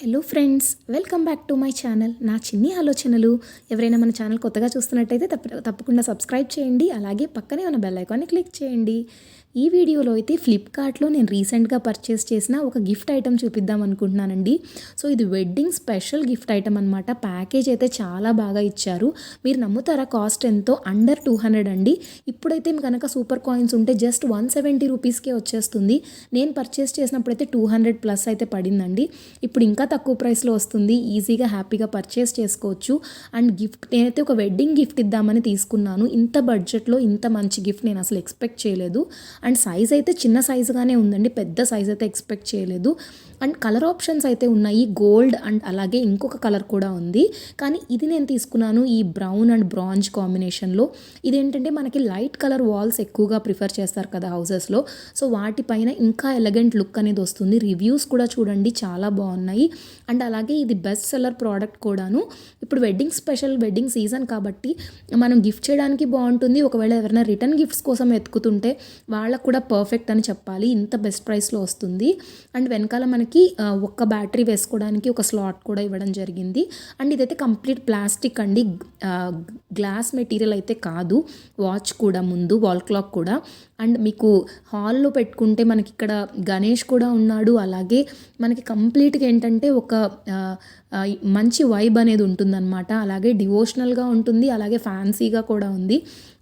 Hello friends, welcome back to my channel. నా చిన్ని ఆలోచనలు. ఎవరైనా మన ఛానల్ కొత్తగా చూస్తున్నట్టయితే తప్పకుండా సబ్స్క్రైబ్ చేయండి. అలాగే పక్కనే ఉన్న బెల్ ఐకాన్ని క్లిక్ చేయండి. ఈ వీడియోలో అయితే ఫ్లిప్కార్ట్లో నేను రీసెంట్గా పర్చేస్ చేసిన ఒక గిఫ్ట్ ఐటమ్ చూపిద్దాం అనుకుంటున్నానండి. సో ఇది వెడ్డింగ్ స్పెషల్ గిఫ్ట్ ఐటమ్ అనమాట. ప్యాకేజ్ అయితే చాలా బాగా ఇచ్చారు. మీరు నమ్ముతారా, కాస్ట్ ఎంతో? అండర్ 200 అండి. ఇప్పుడైతే కనుక సూపర్ కాయిన్స్ ఉంటే జస్ట్ 170 రూపీస్కే వచ్చేస్తుంది. నేను పర్చేస్ చేసినప్పుడైతే 200 ప్లస్ అయితే పడిందండి. ఇప్పుడు ఇంకా తక్కువ ప్రైస్లో వస్తుంది. ఈజీగా హ్యాపీగా పర్చేస్ చేసుకోవచ్చు. అండ్ గిఫ్ట్ నేనైతే ఒక వెడ్డింగ్ గిఫ్ట్ ఇద్దామని తీసుకున్నాను. ఇంత బడ్జెట్లో ఇంత మంచి గిఫ్ట్ నేను అసలు ఎక్స్పెక్ట్ చేయలేదు. అండ్ సైజ్ అయితే చిన్న సైజుగానే ఉందండి, పెద్ద సైజ్ అయితే ఎక్స్పెక్ట్ చేయలేదు. అండ్ కలర్ ఆప్షన్స్ అయితే ఉన్నాయి, గోల్డ్ అండ్ అలాగే ఇంకొక కలర్ కూడా ఉంది. కానీ ఇది నేను తీసుకున్నాను ఈ బ్రౌన్ అండ్ బ్రాంజ్ కాంబినేషన్లో. ఇదేంటంటే మనకి లైట్ కలర్ వాల్స్ ఎక్కువగా ప్రిఫర్ చేస్తారు కదా హౌసెస్లో. సో వాటిపైన ఇంకా ఎలగెంట్ లుక్ అనేది వస్తుంది. రివ్యూస్ కూడా చూడండి, చాలా బాగున్నాయి. అండ్ అలాగే ఇది బెస్ట్ సెల్లర్ ప్రోడక్ట్ కూడాను. ఇప్పుడు వెడ్డింగ్ సీజన్ కాబట్టి మనం గిఫ్ట్ చేయడానికి బాగుంటుంది. ఒకవేళ ఎవరైనా రిటర్న్ గిఫ్ట్స్ కోసం ఎత్తుకుతుంటే వాళ్ళకు కూడా పర్ఫెక్ట్ అని చెప్పాలి. ఇంత బెస్ట్ ప్రైస్లో వస్తుంది. అండ్ వెనకాల మనకి ఒక్క బ్యాటరీ వేసుకోవడానికి ఒక స్లాట్ కూడా ఇవ్వడం జరిగింది. అండ్ ఇదైతే కంప్లీట్ ప్లాస్టిక్ అండి, గ్లాస్ మెటీరియల్ అయితే కాదు. వాచ్ కూడా ముందు, వాల్ క్లాక్ కూడా. అండ్ మీకు హాల్లో పెట్టుకుంటే మనకి ఇక్కడ గణేష్ కూడా ఉన్నాడు. అలాగే మనకి కంప్లీట్గా ఏంటంటే ఒక మంచి వైబ్ అనేది ఉంటుందన్నమాట. అలాగే డివోషనల్గా ఉంటుంది, అలాగే ఫ్యాన్సీగా కూడా ఉంది.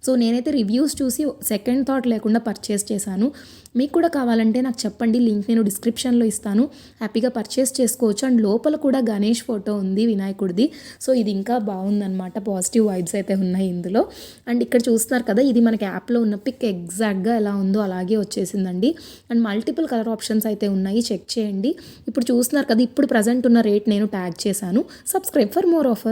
సో నేనైతే రివ్యూస్ చూసి సెకండ్ థాట్ లేకుండా పర్చేస్ చేశాను. మీకు కూడా కావాలంటే నాకు చెప్పండి, లింక్ నేను డిస్క్రిప్షన్లో ఇస్తాను. హ్యాపీగా పర్చేస్ చేసుకోవచ్చు. అండ్ లోపల కూడా గణేష్ ఫోటో ఉంది, వినాయకుడిది. సో ఇది ఇంకా బాగుందన్నమాట, పాజిటివ్ వైబ్స్ అయితే ఉన్నాయి ఇందులో. అండ్ ఇక్కడ చూస్తున్నారు కదా, ఇది మనకి యాప్లో ఉన్న పిక్ ఎగ్జాక్ట్గా ఎలా ఉందో అలాగే వచ్చేసిందండి. అండ్ మల్టిపుల్ కలర్ ఆప్షన్స్ అయితే ఉన్నాయి, చెక్ చేయండి. ఇప్పుడు చూస్తున్నారు కదా, ఇప్పుడు ప్రజెంట్ ఉన్న రేట్ నేను ట్యాగ్ చేశాను. Subscribe for more offers.